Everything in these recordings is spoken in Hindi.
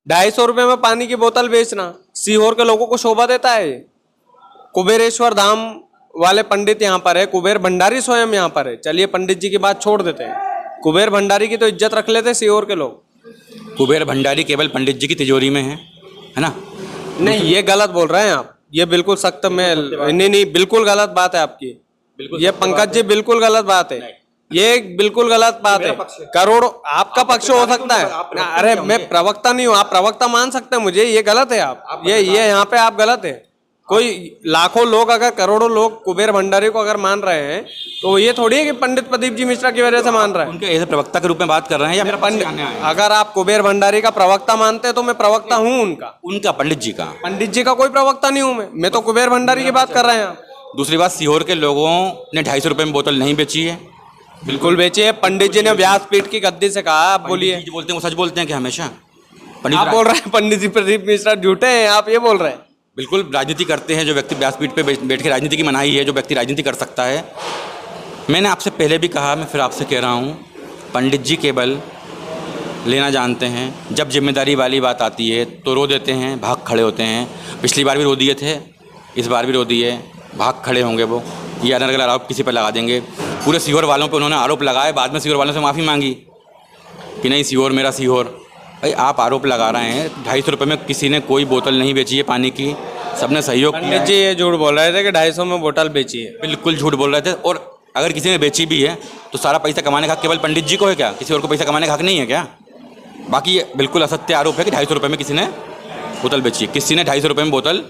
₹250 में पानी की बोतल बेचना सीहोर के लोगों को शोभा देता है? कुबेरेश्वर धाम वाले पंडित यहाँ पर है, कुबेर भंडारी स्वयं यहाँ पर है। चलिए पंडित जी की बात छोड़ देते हैं, कुबेर भंडारी की तो इज्जत रख लेते सीहोर के लोग। कुबेर भंडारी केवल पंडित जी की तिजोरी में है ना? नहीं, ये गलत बोल रहे हैं आप, ये बिल्कुल सख्त में नहीं, बिल्कुल गलत बात है आपकी। ये पंकज जी बिल्कुल गलत बात है, ये बिल्कुल गलत बात है। करोड़ों आपका पक्ष हो सकता है, अरे मैं प्रवक्ता नहीं हूँ, आप प्रवक्ता मान सकते हैं मुझे, ये गलत है आप ये यहाँ पे आप गलत है। कोई लाखों लोग अगर करोड़ों लोग कुबेर भंडारी को अगर मान रहे हैं तो ये थोड़ी है कि पंडित प्रदीप जी मिश्रा की वजह से मान रहा है। उनके ऐसे प्रवक्ता के रूप में बात कर रहे हैं या पंडित, अगर आप कुबेर भंडारी का प्रवक्ता मानते हैं तो मैं प्रवक्ता हूँ उनका पंडित जी का कोई प्रवक्ता नहीं हूँ मैं तो कुबेर भंडारी की बात कर रहे हैं। दूसरी बात, सीहोर के लोगों ने 250 रुपये में बोतल नहीं बेची है। बिल्कुल बेची है, पंडित जी ने व्यासपीठ की गद्दी से कहा। आप बोलिए, बोलते हैं वो सच बोलते हैं कि हमेशा आप बोल रहे हैं पंडित जी प्रदीप मिश्रा झूठे हैं, आप ये बोल रहे हैं? बिल्कुल राजनीति करते हैं जो व्यक्ति व्यासपीठ पे बैठ के राजनीति की मनाही है, जो व्यक्ति राजनीति कर सकता है। मैंने आपसे पहले भी कहा, मैं फिर आपसे कह रहा हूँ, पंडित जी केवल लेना जानते हैं। जब जिम्मेदारी वाली बात आती है तो रो देते हैं, भाग खड़े होते हैं। पिछली बार भी रो दिए थे, इस बार भी रो दिए, भाग खड़े होंगे वो। ये अलग अलग आरोप किसी पर लगा देंगे। पूरे सीहोर वालों पर उन्होंने आरोप लगाए, बाद में सीहोर वालों से माफ़ी मांगी कि नहीं सीहोर मेरा सीहोर। भाई आप आरोप लगा रहे हैं, 250 रुपये में किसी ने कोई बोतल नहीं बेची है पानी की, सबने सहयोग किया। पंडित जी ये झूठ बोल रहे थे कि 250 में बोतल बेची है। बिल्कुल झूठ बोल रहे थे। और अगर किसी ने बेची भी है तो सारा पैसा कमाने का हक केवल पंडित जी को है क्या? किसी और को पैसा कमाने का हक नहीं है क्या? बाकी ये बिल्कुल असत्य आरोप है कि 250 रुपये में किसी ने बोतल बेची है। किसी ने 250 रुपये में बोतल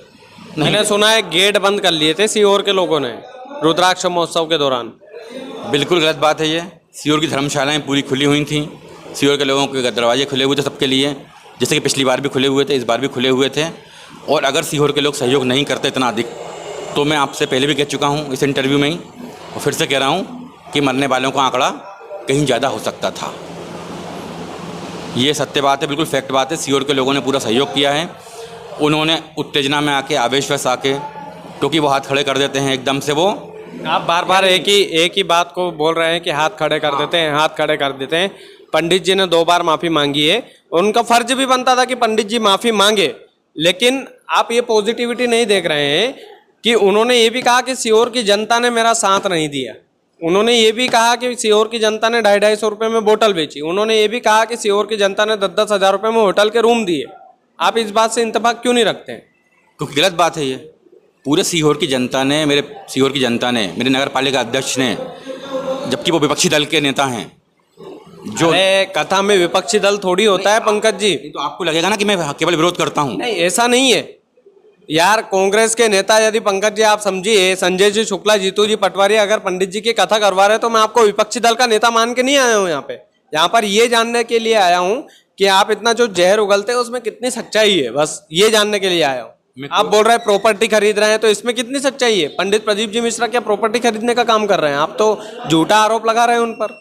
मैंने सुना है गेट बंद कर लिए थे सीहोर के लोगों ने रुद्राक्ष महोत्सव के दौरान। बिल्कुल गलत बात है ये। सीहोर की धर्मशालाएँ पूरी खुली हुई थी, सीहोर के लोगों के दरवाजे खुले हुए थे सबके लिए, जैसे कि पिछली बार भी खुले हुए थे, इस बार भी खुले हुए थे। और अगर सीहोर के लोग सहयोग नहीं करते इतना अधिक, तो मैं आपसे पहले भी कह चुका हूँ इस इंटरव्यू में ही, और फिर से कह रहा हूँ कि मरने वालों का आंकड़ा कहीं ज़्यादा हो सकता था। ये सत्य बात है, बिल्कुल फैक्ट बात है। सीहोर के लोगों ने पूरा सहयोग किया है। उन्होंने उत्तेजना में आके, आवेशवश आके, क्योंकि वो हाथ खड़े कर देते हैं एकदम से। वो आप बार बार एक ही बात को बोल रहे हैं कि हाथ खड़े कर देते हैं, हाथ खड़े कर देते हैं। पंडित जी ने 2 बार माफ़ी मांगी है, उनका फर्ज भी बनता था कि पंडित जी माफ़ी मांगे, लेकिन आप ये पॉजिटिविटी नहीं देख रहे हैं कि उन्होंने ये भी कहा कि सीहोर की जनता ने मेरा साथ नहीं दिया। उन्होंने ये भी कहा कि सीहोर की जनता ने 250 रुपये में बोतल बेची। उन्होंने ये भी कहा कि सीहोर की जनता ने 10-10 हज़ार रुपये में होटल के रूम दिए। आप इस बात से इत्तेफाक क्यों नहीं रखते हैं? क्योंकि गलत बात है ये। पूरे सीहोर की जनता ने, मेरे सीहोर की जनता ने, मेरे नगर पालिका अध्यक्ष ने, जबकि वो विपक्षी दल के नेता हैं, जो कथा में विपक्षी दल थोड़ी होता है पंकज जी। तो आपको लगेगा ना कि मैं केवल विरोध करता हूँ। नहीं, ऐसा नहीं है यार। कांग्रेस के नेता यदि पंकज जी आप समझिए, संजय जी शुक्ला, जीतू जी पटवारी अगर पंडित जी की कथा करवा रहे हैं तो मैं आपको विपक्षी दल का नेता मान के नहीं आया हूँ यहाँ पे। यहाँ पर ये जानने के लिए आया हूँ कि आप इतना जो जहर उगलते हैं उसमें कितनी सच्चाई है, बस ये जानने के लिए आया हूँ। आप बोल रहे हैं प्रॉपर्टी खरीद रहे हैं, तो इसमें कितनी सच्चाई है? पंडित प्रदीप जी मिश्रा क्या प्रॉपर्टी खरीदने का काम कर रहे हैं? आप तो झूठा आरोप लगा रहे हैं उन पर।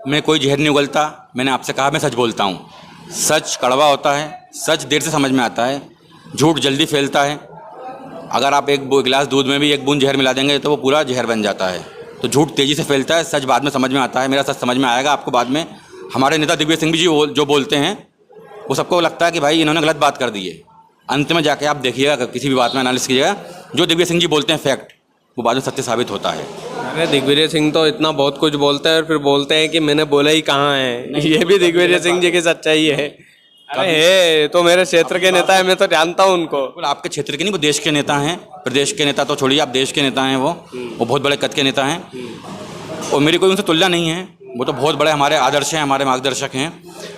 मैं कोई जहर नहीं उगलता। मैंने आपसे कहा मैं सच बोलता हूँ। सच कड़वा होता है, सच देर से समझ में आता है, झूठ जल्दी फैलता है। अगर आप एक गिलास दूध में भी एक बूंद जहर मिला देंगे तो वो पूरा जहर बन जाता है। तो झूठ तेज़ी से फैलता है, सच बाद में समझ में आता है। मेरा सच समझ में आएगा आपको बाद में। हमारे नेता दिग्विजय सिंह भी जी जो बोलते हैं, वो सबको लगता है कि भाई इन्होंने गलत बात कर दी है। अंत में जाके आप देखिएगा, किसी भी बात में एनालिसिस कीजिएगा, जो दिग्विजय सिंह जी बोलते हैं फैक्ट, वो बाद में सत्य साबित होता है। अरे दिग्विजय सिंह तो इतना बहुत कुछ बोलते हैं और फिर बोलते हैं कि मैंने बोला ही कहाँ है। ये भी दिग्विजय सिंह जी की सच्चाई है। अरे तो मेरे क्षेत्र के नेता है, मैं तो जानता हूँ उनको। आपके क्षेत्र के नहीं, वो देश के नेता हैं। प्रदेश के नेता तो छोड़िए, आप देश के नेता हैं। वो बहुत बड़े कद के नेता हैं और मेरी कोई उनसे तुलना नहीं है। वो तो बहुत बड़े हमारे आदर्श हैं, हमारे मार्गदर्शक हैं।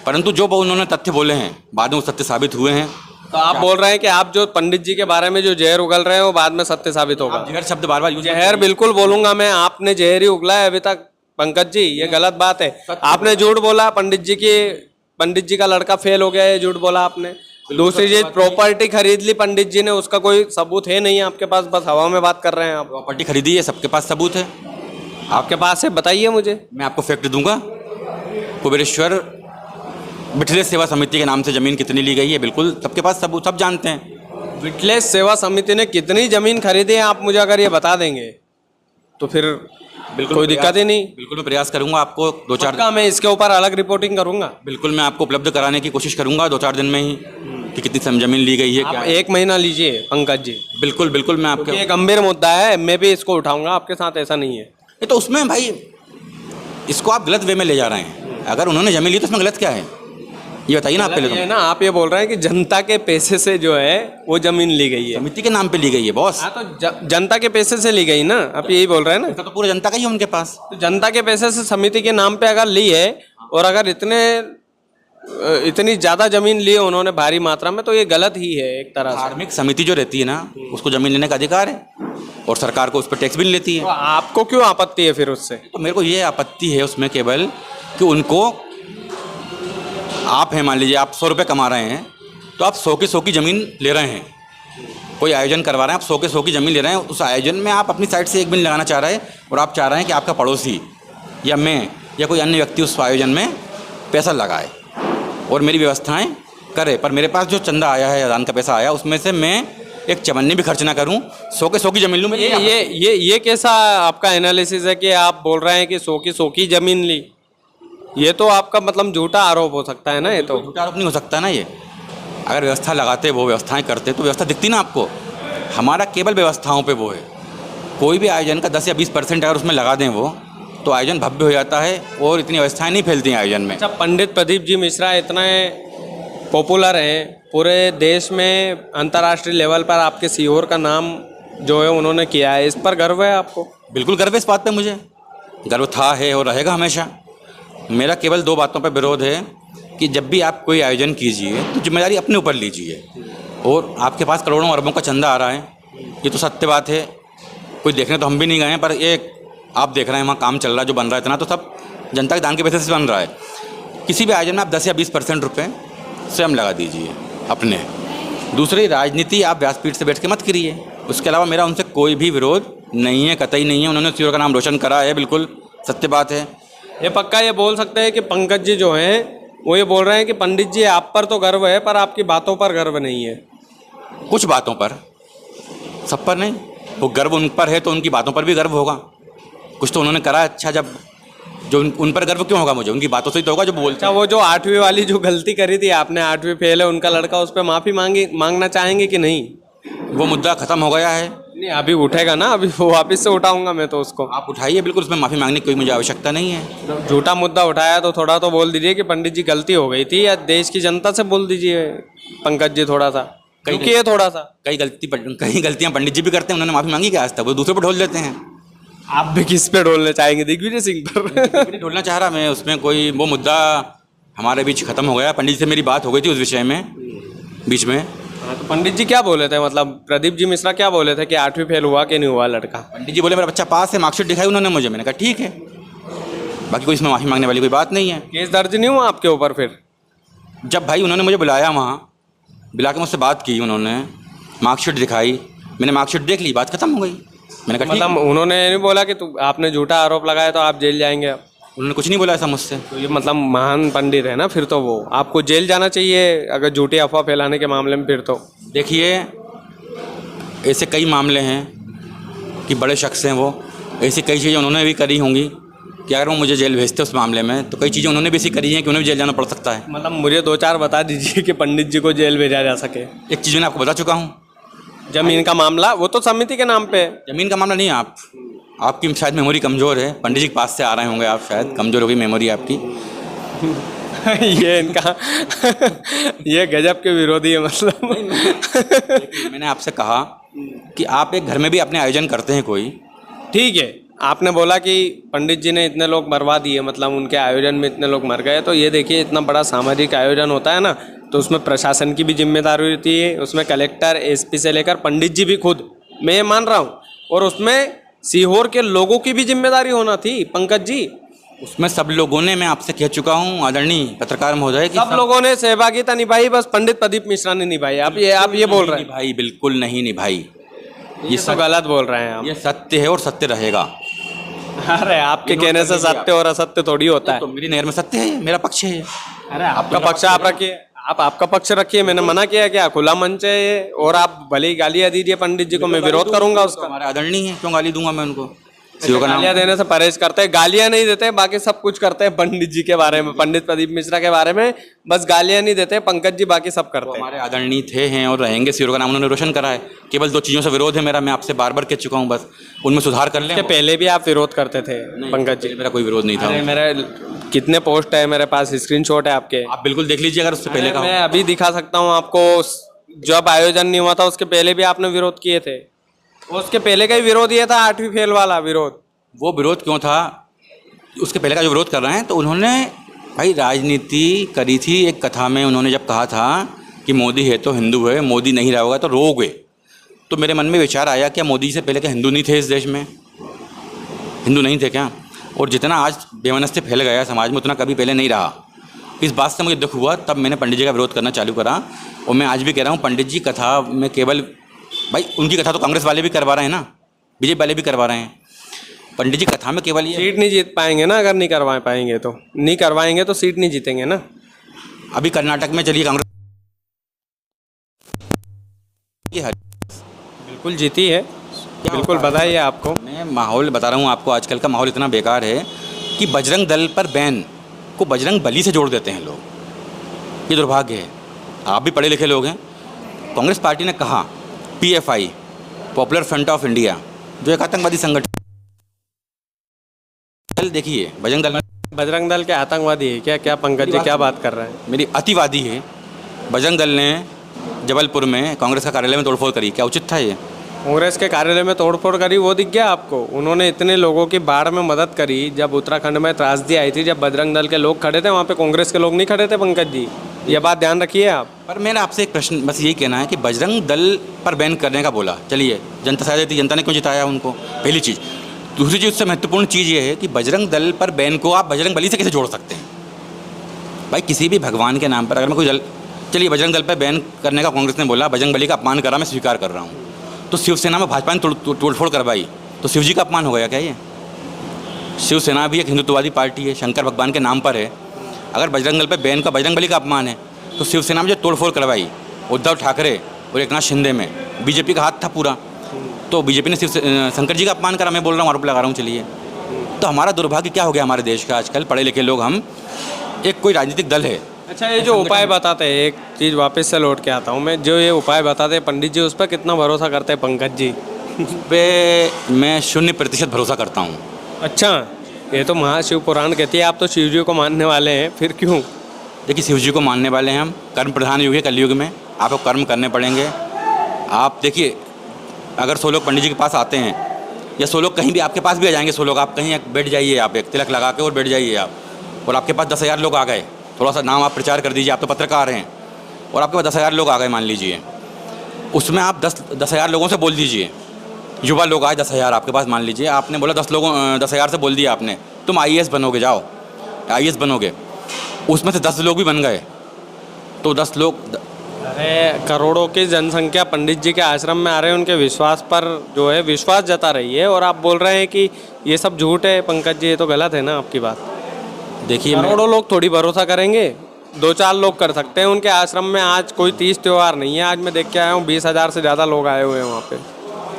परंतु जो उन्होंने तथ्य बोले हैं बाद में वो सत्य साबित हुए हैं। तो आप बोल रहे हैं कि आप जो पंडित जी के बारे में जो जहर उगल रहे हैं वो बाद में सत्य साबित होगा? जहर शब्द बार बार जहर बिल्कुल बोलूंगा मैं, आपने जहर ही उगला है अभी तक पंकज जी, ये गलत बात है। आपने झूठ बोला, पंडित जी का लड़का फेल हो गया, ये झूठ बोला आपने। दूसरी चीज, प्रॉपर्टी खरीद ली पंडित जी ने, उसका कोई सबूत है नहीं आपके पास, बस हवा में बात कर रहे हैं आप। प्रॉपर्टी खरीदी है, सबके पास सबूत है। आपके पास है, बताइए मुझे। मैं आपको फैक्ट दूंगा। कुबेरेश्वर विठलेश सेवा समिति के नाम से ज़मीन कितनी ली गई है, बिल्कुल सबके पास सबूत, सब जानते हैं। विठलेश सेवा समिति ने कितनी ज़मीन खरीदी है आप मुझे अगर ये बता देंगे? तो फिर बिल्कुल कोई दिक्कत ही नहीं। बिल्कुल मैं प्रयास करूंगा आपको 2-4 पक्का मैं इसके ऊपर अलग रिपोर्टिंग करूंगा। बिल्कुल मैं आपको उपलब्ध कराने की कोशिश करूंगा 2-4 दिन में ही कि कितनी ज़मीन ली गई है क्या आप है। 1 महीना लीजिए पंकज जी, बिल्कुल बिल्कुल मैं आपके ये गंभीर मुद्दा है, मैं भी इसको उठाऊंगा आपके साथ, ऐसा नहीं है। ये तो उसमें भाई इसको आप गलत वे में ले जा रहे हैं। अगर उन्होंने ज़मीन ली तो उसमें गलत क्या है ये बताइए ना आप पहले। ये तो है ना, आप ये बोल रहे हैं कि जनता के पैसे से जो है वो जमीन ली गई है। समिति के नाम पे ली गई है बॉस। हाँ, तो जनता के पैसे से ली गई ना, आप यही बोल रहे हैं ना। पैसा तो पूरा जनता का ही है उनके पास। तो जनता के पैसे से समिति के नाम पे अगर ली है और अगर इतनी ज़्यादा ज़मीन ली है उन्होंने भारी मात्रा में, तो ये गलत ही है एक तरह से। धार्मिक समिति जो रहती है ना उसको ज़मीन लेने का अधिकार है और सरकार को उस पर टैक्स भी लेती तो है। आपको क्यों आपत्ति है फिर उससे? तो मेरे को ये आपत्ति है उसमें केवल कि उनको, आप हैं मान लीजिए आप 100 रुपये कमा रहे हैं तो आप 100 की 100 की ज़मीन ले रहे हैं, कोई आयोजन करवा रहे हैं, आप 100 के 100 की ज़मीन ले रहे हैं, उस आयोजन में आप अपनी साइड से 1 बिल लगाना चाह रहे हैं और आप चाह रहे हैं कि आपका पड़ोसी या मैं या कोई अन्य व्यक्ति उस आयोजन में पैसा लगाए और मेरी व्यवस्थाएं करे, पर मेरे पास जो चंदा आया है, अदान का पैसा आया, उसमें से मैं एक चवन्नी भी खर्च ना करूं, 100 के 100 की ज़मीन लूँ। ये कैसा आपका एनालिसिस है कि आप बोल रहे हैं कि 100 की 100 की ज़मीन ली? ये तो आपका मतलब झूठा आरोप हो सकता है ना। ये तो झूठा आरोप नहीं हो सकता ना ये। अगर व्यवस्था लगाते, वो व्यवस्थाएं करते तो व्यवस्था दिखती ना आपको। हमारा केवल व्यवस्थाओं पे वो है। कोई भी आयोजन का 10 या 20% अगर उसमें लगा दें वो, तो आयोजन भव्य हो जाता है और इतनी व्यवस्थाएं नहीं फैलती हैं आयोजन में। अच्छा, पंडित प्रदीप जी मिश्रा इतने पॉपुलर हैं पूरे देश में, अंतर्राष्ट्रीय लेवल पर आपके सीहोर का नाम जो है उन्होंने किया है, इस पर गर्व है आपको? बिल्कुल गर्व है इस बात पे, मुझे गर्व था, है और रहेगा हमेशा। मेरा केवल 2 बातों पर विरोध है कि जब भी आप कोई आयोजन कीजिए तो जिम्मेदारी अपने ऊपर लीजिए। और आपके पास करोड़ों अरबों का चंदा आ रहा है, ये तो सत्य बात है। कोई देखने तो हम भी नहीं गए हैं, पर एक आप देख रहे हैं वहाँ काम चल रहा है, जो बन रहा है इतना, तो सब जनता के दान के पैसे से बन रहा है। किसी भी आयोजन में आप 10 या 20% रुपये स्वयं लगा दीजिए अपने। दूसरी, राजनीति आप व्यासपीठ से बैठ के मत करिए। उसके अलावा मेरा उनसे कोई भी विरोध नहीं है, कतई नहीं है। उन्होंने सीहोर का नाम रोशन करा है, बिल्कुल सत्य बात है। ये पक्का ये बोल सकते हैं कि पंकज जी जो हैं वो ये बोल रहे हैं कि पंडित जी आप पर तो गर्व है पर आपकी बातों पर गर्व नहीं है? कुछ बातों पर, सब पर नहीं। वो गर्व उन पर है तो उनकी बातों पर भी गर्व होगा। कुछ तो उन्होंने करा अच्छा, जब जो उन पर गर्व क्यों होगा मुझे? उनकी बातों से ही तो होगा जो बोलते अच्छा, वो जो 8वीं वाली जो गलती करी थी आपने, 8वीं फेल है उनका लड़का, उस पर माफ़ी मांगना चाहेंगे कि नहीं? हैं। वो मुद्दा ख़त्म हो गया है। नहीं, अभी उठेगा ना, अभी वो वापस से उठाऊंगा मैं तो उसको। आप उठाइए, बिल्कुल उसमें माफ़ी मांगने की कोई मुझे आवश्यकता नहीं है। झूठा मुद्दा उठाया तो थोड़ा तो बोल दीजिए कि पंडित जी गलती हो गई थी, या देश की जनता से बोल दीजिए पंकज जी थोड़ा सा, क्योंकि ये थोड़ा सा कई गलतियाँ पंडित जी भी करते हैं, उन्होंने माफ़ी मांगी क्या आज तक? वो दूसरे पर ढोल देते हैं। आप भी किस पे ढोलने चाहेंगे? दिग्विजय सिंह पर? नहीं ढोलना चाह रहा मैं, उसमें कोई वो मुद्दा हमारे बीच ख़त्म हो गया। पंडित जी से मेरी बात हो गई थी उस विषय में बीच में। हाँ, तो पंडित जी क्या बोले थे, मतलब प्रदीप जी मिश्रा क्या बोले थे कि 8वीं फेल हुआ कि नहीं हुआ लड़का? पंडित जी बोले मेरा बच्चा पास है, मार्कशीट दिखाई उन्होंने मुझे। मैंने कहा ठीक है, बाकी कोई इसमें माफ़ी मांगने वाली कोई बात नहीं है। केस दर्ज नहीं हुआ आपके ऊपर फिर? जब भाई उन्होंने मुझे बुलाया, वहाँ बुला के मुझसे बात की, उन्होंने मार्कशीट दिखाई, मैंने मार्कशीट देख ली, बात खत्म हो गई। मैंने कहा मतलब उन्होंने नहीं बोला कि आपने झूठा आरोप लगाया तो आप जेल जाएंगे? अब उन्होंने कुछ नहीं बोला ऐसा मुझसे। तो ये मतलब महान पंडित है ना फिर तो, वो आपको जेल जाना चाहिए अगर झूठी अफवाह फैलाने के मामले में। फिर तो देखिए, ऐसे कई मामले हैं कि बड़े शख्स हैं वो, ऐसी कई चीज़ें उन्होंने भी करी होंगी कि अगर वो मुझे जेल भेजते उस मामले में, तो कई चीज़ें उन्होंने भी ऐसी करी हैं कि उन्हें भी जेल जाना पड़ सकता है। मतलब मुझे 2-4 बता दीजिए कि पंडित जी को जेल भेजा जा सके। एक चीज़ मैं आपको बता चुका हूँ, जमीन का मामला, वो तो समिति के नाम पे है। ज़मीन का मामला नहीं है। आपकी शायद मेमोरी कमज़ोर है, पंडित जी के पास से आ रहे होंगे आप, शायद कमज़ोर होगी मेमोरी आपकी। ये इनका ये गजब के विरोधी है मतलब। मैंने आपसे कहा कि आप एक घर में भी अपने आयोजन करते हैं कोई, ठीक है, आपने बोला कि पंडित जी ने इतने लोग मरवा दिए, मतलब उनके आयोजन में इतने लोग मर गए, तो ये देखिए इतना बड़ा सामाजिक आयोजन होता है ना, तो उसमें प्रशासन की भी जिम्मेदारी होती है, उसमें कलेक्टर, एसपी से लेकर पंडित जी भी खुद, मैं ये मान रहा हूँ, और उसमें सीहोर के लोगों की भी जिम्मेदारी होना थी पंकज जी। उसमें सब लोगों ने, मैं आपसे कह चुका हूँ आदरणीय पत्रकार महोदय, कि सब लोगों ने सहभागिता निभाई, बस पंडित प्रदीप मिश्रा ने निभाई। आप ये बोल रहे हैं? भाई बिल्कुल नहीं निभाई, ये सब गलत बोल रहे हैं आप। ये सत्य है और सत्य रहेगा। अरे आपके कहने से सत्य और असत्य थोड़ी होता है। तो मेरी नहर में सत्य है, मेरा पक्ष है। अरे आपका पक्ष आप रखिए, आप आपका पक्ष रखिए, मैंने मना किया क्या? खुला मंच है ये, और आप भले ही गालियाँ दीजिए पंडित जी को, मैं विरोध करूंगा उसका। हमारे आदरणीय है, क्यों गाली दूंगा मैं उनको? सीईओ का नाम गालियां देने से परहेज करते हैं, गालियां नहीं देते, बाकी सब कुछ करते हैं पंडित जी के बारे में, पंडित प्रदीप मिश्रा के बारे में, बस गालियां नहीं देते पंकज जी, बाकी सब करते हैं। हमारे आदरणीय थे, हैं और रहेंगे। सीईओ का नाम उन्होंने रोशन करा है। केवल 2 चीज़ों से विरोध है मेरा, मैं आपसे बार बार कह चुका हूँ, बस उनमें सुधार कर लें। इसके पहले भी आप विरोध करते थे पंकज जी? मेरा कोई विरोध नहीं था। अरे मेरे कितने पोस्ट है मेरे पास, स्क्रीनशॉट है आपके। आप बिल्कुल देख लीजिए अगर उससे पहले का हो। मैं अभी दिखा सकता हूँ आपको, जब आयोजन नहीं हुआ था उसके पहले भी आपने विरोध किए थे। उसके पहले का ही विरोध ये था, 8वीं फेल वाला विरोध। वो विरोध क्यों था, उसके पहले का जो विरोध कर रहे हैं, तो उन्होंने भाई राजनीति करी थी। एक कथा में उन्होंने जब कहा था कि मोदी है तो हिंदू है, मोदी नहीं रहा होगा तो रोग है, तो मेरे मन में विचार आया क्या मोदी से पहले क्या हिंदू नहीं थे इस देश में? हिंदू नहीं थे क्या? और जितना आज बेमनस्य फैल गया समाज में उतना कभी पहले नहीं रहा। इस बात से मुझे दुख हुआ, तब मैंने पंडित जी का विरोध करना चालू करा। और मैं आज भी कह रहा हूँ, पंडित जी कथा में केवल भाई उनकी कथा तो कांग्रेस वाले भी करवा रहे हैं ना, बीजेपी वाले भी करवा रहे हैं। पंडित जी कथा में केवल ये सीट नहीं जीत पाएंगे ना, अगर नहीं करवा पाएंगे तो, नहीं करवाएंगे तो सीट नहीं जीतेंगे ना। अभी कर्नाटक में चलिए कांग्रेस बिल्कुल जीती है, बिल्कुल बताइए आपको। मैं माहौल बता रहा हूँ आपको, आजकल का माहौल इतना बेकार है कि बजरंग दल पर बैन को बजरंग बली से जोड़ देते हैं लोग। ये दुर्भाग्य है। आप भी पढ़े लिखे लोग हैं। कांग्रेस पार्टी ने कहा PFI, popular front of India, जो एक आतंकवादी संगठन, दल देखिए बजरंग दल के आतंकवादी है क्या? क्या पंकज जी क्या बात कर रहे हैं? मेरी अतिवादी है। बजरंग दल ने जबलपुर में कांग्रेस का कार्यालय में तोड़फोड़ करी, क्या उचित था ये? कांग्रेस के कार्यालय में तोड़फोड़ करी, वो दिख गया आपको? उन्होंने इतने लोगों की बाढ़ में मदद करी, जब उत्तराखंड में त्रासदी आई थी, जब बजरंग दल के लोग खड़े थे, वहाँ पे कांग्रेस के लोग नहीं खड़े थे पंकज जी, ये बात ध्यान रखिए आप। पर मेरा आपसे एक प्रश्न बस यही कहना है कि बजरंग दल पर बैन करने का बोला, चलिए जनता शायद थी, जनता ने क्यों जिताया उनको, पहली चीज़। दूसरी चीज़, उससे महत्वपूर्ण चीज़ ये है कि बजरंग दल पर बैन को आप बजरंग बली से कैसे जोड़ सकते हैं? भाई किसी भी भगवान के नाम पर अगर मैं कोई दल, चलिए बजरंग दल पर बैन करने का कांग्रेस ने बोला, बजरंग बली का अपमान करा, मैं स्वीकार कर रहा हूँ। तो शिवसेना में भाजपा ने तोड़फोड़ करवाई, तो शिव जी का अपमान हो गया क्या ये? शिवसेना भी एक हिंदुत्ववादी पार्टी है, शंकर भगवान के नाम पर है। अगर बजरंग दल पर बैन का बजरंग बली का अपमान है, तो शिवसेना में जो तोड़फोड़ करवाई उद्धव ठाकरे और एकनाथ शिंदे में, बीजेपी का हाथ था पूरा, तो बीजेपी ने शंकर जी का अपमान करा। मैं बोल रहा हूँ, आरोप लगा रहा हूँ। चलिए, तो हमारा दुर्भाग्य क्या हो गया हमारे देश का आजकल, पढ़े लिखे लोग हम, एक कोई राजनीतिक दल है। अच्छा, ये जो उपाय बताते हैं, एक चीज़ वापस से लौट के आता हूँ मैं, जो ये उपाय बताते हैं पंडित जी, उस पर कितना भरोसा करते हैं पंकज जी? पे मैं 0% भरोसा करता हूँ। अच्छा, ये तो महाशिव पुराण कहती है, आप तो शिव जी को मानने वाले हैं, फिर क्यों? देखिए, शिव जी को मानने वाले हैं हम। कर्म प्रधान युग है कलयुग में, आपको कर्म करने पड़ेंगे। आप देखिए, अगर 100 लोग पंडित जी के पास आते हैं, या 100 लोग कहीं भी आपके पास भी आ जाएंगे, 100 लोग, आप कहीं बैठ जाइए, आप एक तिलक लगा के और बैठ जाइए आप, और आपके पास 10,000 लोग आ गए, थोड़ा सा नाम आप प्रचार कर दीजिए, आप तो पत्रकार हैं, और आपके पास 10,000 लोग आ गए मान लीजिए, उसमें आप 10,000 लोगों से बोल दीजिए, युवा लोग आए 10,000 आपके पास मान लीजिए, आपने बोला 10,000 से बोल दिया आपने, तुम IAS बनोगे, जाओ IAS बनोगे, उसमें से 10 लोग भी बन गए, तो 10 लोग, अरे करोड़ों की जनसंख्या पंडित जी के आश्रम में आ रहे हैं, उनके विश्वास पर जो है विश्वास जता रही है, और आप बोल रहे हैं कि ये सब झूठ है पंकज जी, ये तो गलत है ना आपकी बात। देखिए, करोड़ों लोग थोड़ी भरोसा करेंगे, 2-4 लोग कर सकते हैं उनके आश्रम में। आज कोई 30 त्यौहार नहीं है, आज मैं देख के आया हूँ 20,000 से ज़्यादा लोग आए हुए हैं वहाँ पे।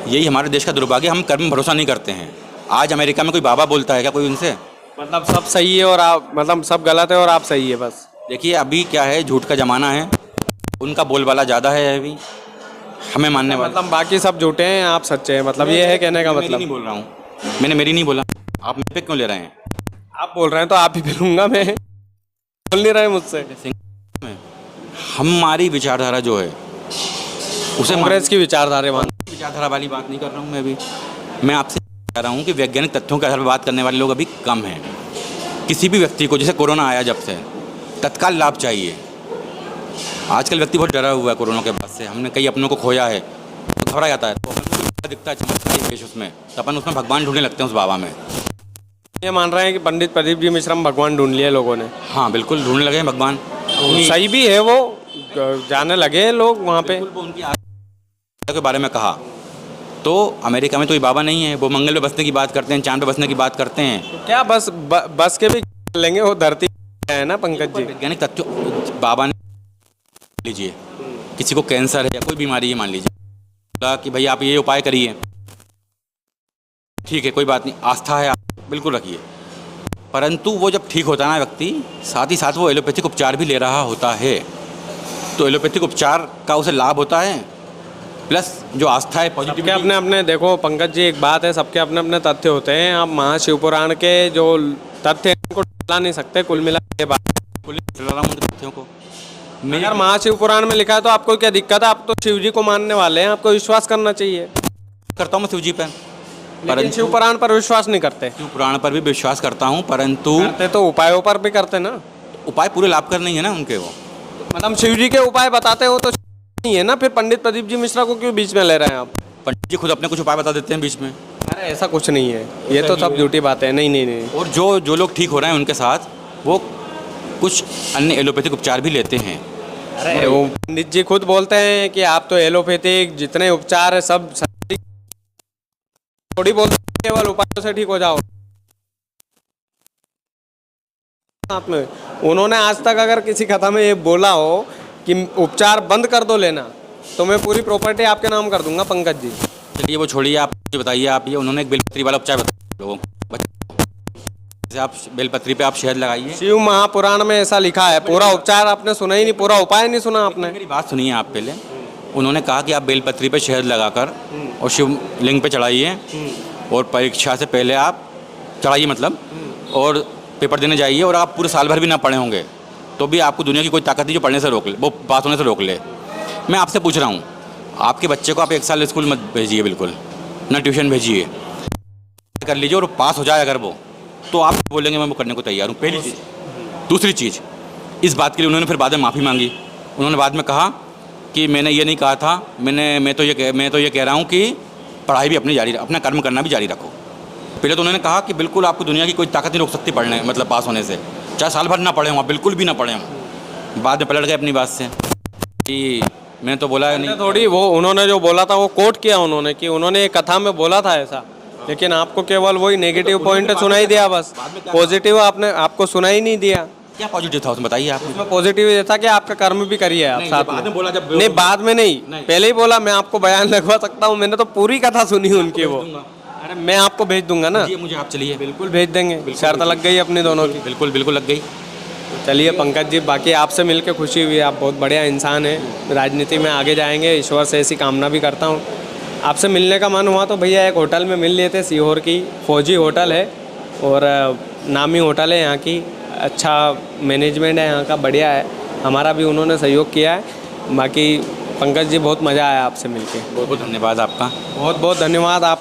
यही हमारे देश का दुर्भाग्य, हम कर्म में भरोसा नहीं करते हैं। आज अमेरिका में कोई बाबा बोलता है क्या कोई उनसे? मतलब सब सही है और आप, मतलब सब गलत है और आप सही है बस। देखिए, अभी क्या है, झूठ का ज़माना है, उनका बोलबाला ज़्यादा है अभी, हमें मानने वाला। मतलब बाकी सब झूठे हैं, आप सच्चे हैं, मतलब ये है कहने का मेरी मतलब। नहीं बोल रहा हूँ, मैंने मेरी नहीं बोला, आप मेरे पे क्यों ले रहे हैं? आप बोल रहे हैं तो आप ही फिरूंगा मैं, बोल नहीं रहे मुझसे। हमारी विचारधारा जो है उसे कांग्रेस की विचारधारा विचारधारा वाली बात नहीं कर रहा हूँ मैं अभी। मैं आपसे कह रहा हूँ कि वैज्ञानिक तथ्यों के आधार पर बात करने वाले लोग अभी कम हैं। किसी भी व्यक्ति को, जैसे कोरोना आया जब से, तत्काल लाभ चाहिए। आजकल व्यक्ति बहुत डरा हुआ है कोरोना के बाद से, हमने कई अपनों को खोया है, तो घबरा जाता है, तो हमें दिखता है चमत्कारी पेश उसमें, तो अपन उसमें भगवान ढूंढने लगते हैं उस बाबा में। ये मान रहे हैं कि पंडित प्रदीप जी मिश्रा में भगवान ढूंढ लिए लोगों ने? हाँ बिल्कुल, ढूंढने लगे हैं भगवान। सही भी है, वो जाने लगे हैं लोग वहाँ पे। वो उनकी के बारे में कहा, तो अमेरिका में तो ये बाबा नहीं है, वो मंगल पे बसने की बात करते हैं, चांद पे बसने की बात करते हैं। क्या बस के भी लेंगे, वो धरती है ना पंकज जी। वैज्ञानिक तथ्यों, बाबा ने लीजिए, किसी को कैंसर है या कोई बीमारी है मान लीजिए, कि भाई आप ये उपाय करिए, ठीक है, कोई बात नहीं, आस्था है आप बिल्कुल रखिए, परंतु वो जब ठीक होता है ना व्यक्ति, साथ ही साथ वो एलोपैथिक उपचार भी ले रहा होता है, तो एलोपैथिक उपचार का उसे लाभ होता है, प्लस जो आस्था है सबके पॉजिटिविटी। अपने अपने, देखो पंकज जी एक बात है, सबके अपने अपने तथ्य होते हैं। आप महाशिवपुराण के जो तथ्य हैं उनको टला नहीं सकते। कुल मिला के बात, तथ्यों को मैं अगर महाशिवपुराण में लिखा है तो आपको क्या दिक्कत है? आप तो शिव जी को मानने वाले हैं, आपको विश्वास करना चाहिए। करता हूँ मैं शिव जी पर, लेकिन शिव पुराण पर विश्वास नहीं करते। शिव पुराण पर भी विश्वास करता हूँ, परंतु करते तो उपायों पर भी करते ना। उपाय पूरे लाभकर नहीं है ना उनके, वो मतलब शिव जी के उपाय बताते हो तो नहीं है ना, फिर पंडित प्रदीप जी मिश्रा को क्यों बीच में ले रहे हैं आप? पंडित जी खुद अपने कुछ उपाय बता देते हैं बीच में, अरे ऐसा कुछ नहीं है, ये तो सब झूठी बात है। नहीं नहीं नहीं, और जो लोग ठीक हो रहे हैं उनके साथ वो कुछ अन्य एलोपैथिक उपचार भी लेते हैं। अरे वो पंडित जी खुद बोलते हैं कि आप तो एलोपैथिक जितने उपचार है सब थोड़ी बोलते हैं केवल उपायों से ठीक हो जाओ। साथ में उन्होंने आज तक अगर किसी कथा में ये बोला हो कि उपचार बंद कर दो लेना, तो मैं पूरी प्रॉपर्टी आपके नाम कर दूंगा पंकज जी। चलिए वो छोड़िए, आप मुझे बताइए, आप ये उन्होंने एक बेलपत्री वाला उपचार बताया लोगों को, जैसे आप बेलपत्री पे आप शहद लगाइए। शिव महापुराण में ऐसा लिखा है, पूरा उपचार आपने सुना ही नहीं, पूरा उपाय नहीं सुना आपने। मेरी बात सुनिए आप पहले, उन्होंने कहा कि आप बेलपत्री पे शहद लगाकर और शिवलिंग पे चढ़ाइए, और परीक्षा से पहले आप चढ़ाइए मतलब, और पेपर देने जाइए, और आप पूरे साल भर भी ना पढ़े होंगे तो भी आपको दुनिया की कोई ताकत नहीं जो पढ़ने से रोक ले, वो पास होने से रोक ले। मैं आपसे पूछ रहा हूँ, आपके बच्चे को आप 1 साल स्कूल मत भेजिए, बिल्कुल ना ट्यूशन भेजिए, कर लीजिए, और पास हो जाए अगर वो, तो आप बोलेंगे मैं वो करने को तैयार हूँ, पहली चीज़। दूसरी चीज़, इस बात के लिए उन्होंने फिर बाद में माफ़ी मांगी। उन्होंने बाद में कहा कि मैंने ये नहीं कहा था, मैं तो ये कह रहा हूँ कि पढ़ाई भी अपनी जारी, अपना कर्म करना भी जारी रखो। पहले तो उन्होंने कहा कि बिल्कुल आपको दुनिया की कोई ताकत नहीं रोक सकती पढ़ने, मतलब पास होने से, चाहे साल भर ना पढ़े हों, बिल्कुल भी ना पढ़े हों। बाद में पलट गए अपनी बात से कि मैं तो बोला नहीं। थोड़ी वो उन्होंने जो बोला था वो कोट किया उन्होंने, कि उन्होंने एक कथा में बोला था ऐसा, लेकिन आपको केवल वही नेगेटिव पॉइंट सुनाई दिया, बस पॉजिटिव आपने आपको सुनाई नहीं दिया। क्या पॉजिटिव था उसमें बताइए आप। उसमें पॉजिटिव ये था कि आपका कर्म भी करिए आप साथ बाद में। में बोला जब नहीं बाद में नहीं, पहले ही बोला। मैं आपको बयान लगवा सकता हूँ, मैंने तो पूरी कथा सुनी उनकी वो। अरे मैं आपको भेज दूंगा ना, मुझे आप चलिए, बिल्कुल भेज देंगे। शर्त लग गई अपनी दोनों की। बिल्कुल बिल्कुल लग गई। चलिए पंकज जी, बाकी आपसे मिलकर खुशी हुई। आप बहुत बढ़िया इंसान हैं, राजनीति में आगे जाएंगे, ईश्वर से ऐसी कामना भी करता हूँ। आपसे मिलने का मन हुआ तो भैया एक होटल में मिल लिए थे, सीहोर की फौजी होटल है, और नामी होटल है यहाँ की, अच्छा मैनेजमेंट है यहाँ का, बढ़िया है। हमारा भी उन्होंने सहयोग किया है। बाकी पंकज जी बहुत मज़ा आया आपसे मिलके। बहुत बहुत धन्यवाद आपका। बहुत बहुत धन्यवाद आप